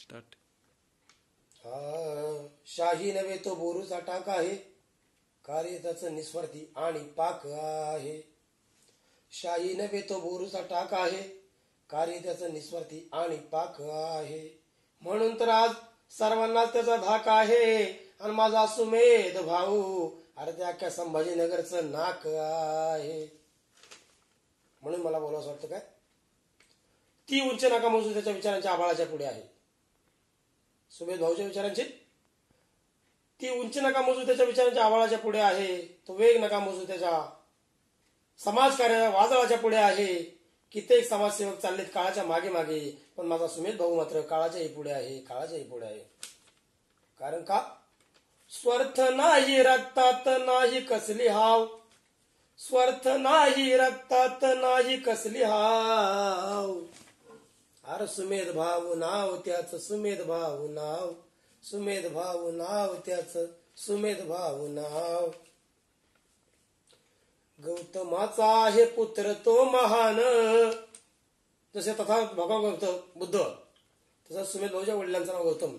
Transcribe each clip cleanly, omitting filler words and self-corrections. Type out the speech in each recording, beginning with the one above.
Start. शाही नव्हे तो बोरूचा टाक आहे, कार्य त्याचं निस्वार्थी आणि पाक आहे. शाही नव्हे तो बोरूचा टाक आहे, कार्य त्याचं निस्वार्थी आणि पाक आहे. म्हणून तर आज सर्वांनाच त्याचा धाक आहे. आणि माझा सुमेध भाऊ अरे त्या अख्ख्या संभाजीनगरचं नाक आहे. म्हणून मला बोलावं वाटतं काय, ती उंच नका मोजू त्याच्या विचारांच्या आभाळाच्या पुढे आहे. सुमेध भाऊच्या विचारांची ती उंच नका मोजू त्याच्या विचारांच्या आभाळाच्या पुढे आहे. तो वेग नका मोजू त्याच्या समाजकार्याच्या वादळाच्या पुढे आहे. कित्येक समाजसेवक चाललेत काळाच्या मागे मागे, पण माझा सुमेध भाऊ मात्र काळाच्याही पुढे आहे, काळाच्याही पुढे आहे. कारण का, स्वार्थ नाही रक्तात नाही कसली हाव, स्वार्थ नाही रक्तात नाही कसली हाव. अरे सुमेध भाऊ नाव त्याच, सुमेध भाऊ नाव, सुमेध भाऊ नाव त्याच, सुमेध भाऊ नाव. गौतमाचा आहे पुत्र तो महान, जसे तथा भगवान गौतम बुद्ध, तसा सुमेध भाऊच्या वडिलांचं नाव गौतम.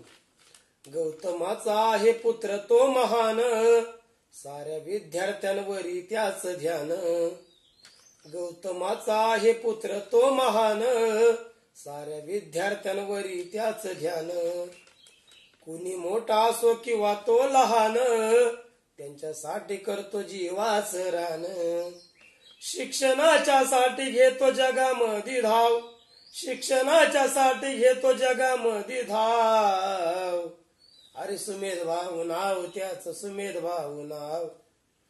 गौतमाचा आहे पुत्र तो महान, साऱ्या विद्यार्थ्यांवरी त्याच ध्यान. गौतमाचा आहे पुत्र तो महान, साऱ्या विद्यार्थ्यांवरी त्याच ध्यान. कुणी मोठा असो किंवा तो लहान, त्यांच्यासाठी करतो जीवाच रान. शिक्षणाच्या साठी घेतो जगामध्ये धाव, शिक्षणाच्या साठी घेतो जगामध्ये धाव. अरे सुमेध भाऊ नाव त्याच, सुमेध भाऊ नाव,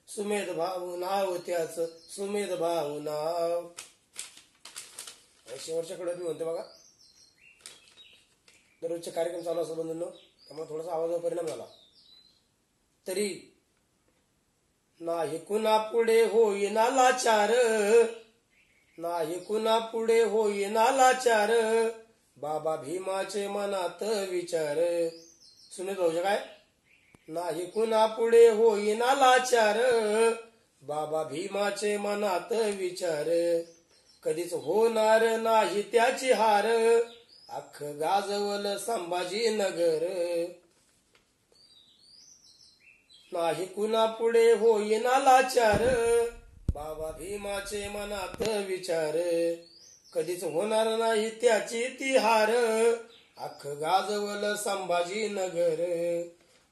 सुमेध भाऊ नाव त्याच, सुमेध भाऊ नाव. शेवटच्या कडे मी म्हणते बघा, दररोजचे कार्यक्रम चालू असतात बंधूंनो, त्यामुळे थोडासा आवाजावर परिणाम झाला तरी नाही कुणा पुढे होईना लाचार, नाही कुणा पुढे होईना लाचार. बाबा भीमाचे मनात विचार. सुमेध भाऊच्या काय, नाही कुणा पुढे होईना लाचार, बाबा भीमाचे मनात विचार. कधीच होणार नाही त्याची हार, अख्ख गाजवल संभाजीनगर. नाही कुणा पुढे होईना लाचार, बाबा भीमाचे मनात विचार. कधीच होणार नाही त्याची ती हार, अख्ख गाजवल संभाजीनगर.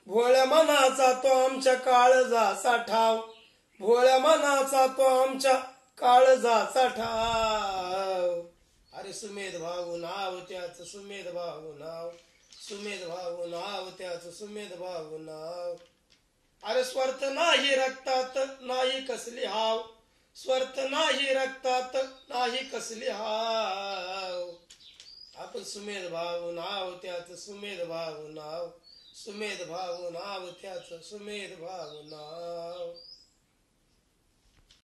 भोळ्या मनाचा तो आमच्या काळजाचा ठाव, भोळ्या मनाचा तो आमच्या काळजाचा ठाव. अरे सुमेध भाऊ नाव त्याच, सुमेध भाऊ नाव, सुमेध भाऊ नाव त्याच, सुमेध भाऊ नाव. अरे स्वार्थ नाही रक्तात नाही कसली हाव, स्वार्थ नाही रक्तात नाही कसली हाव. आपण सुमेध भाऊ नाव त्याच, सुमेध भाऊ नाव, सुमेध भाऊ नाव त्याच, सुमेध भाऊ नाव.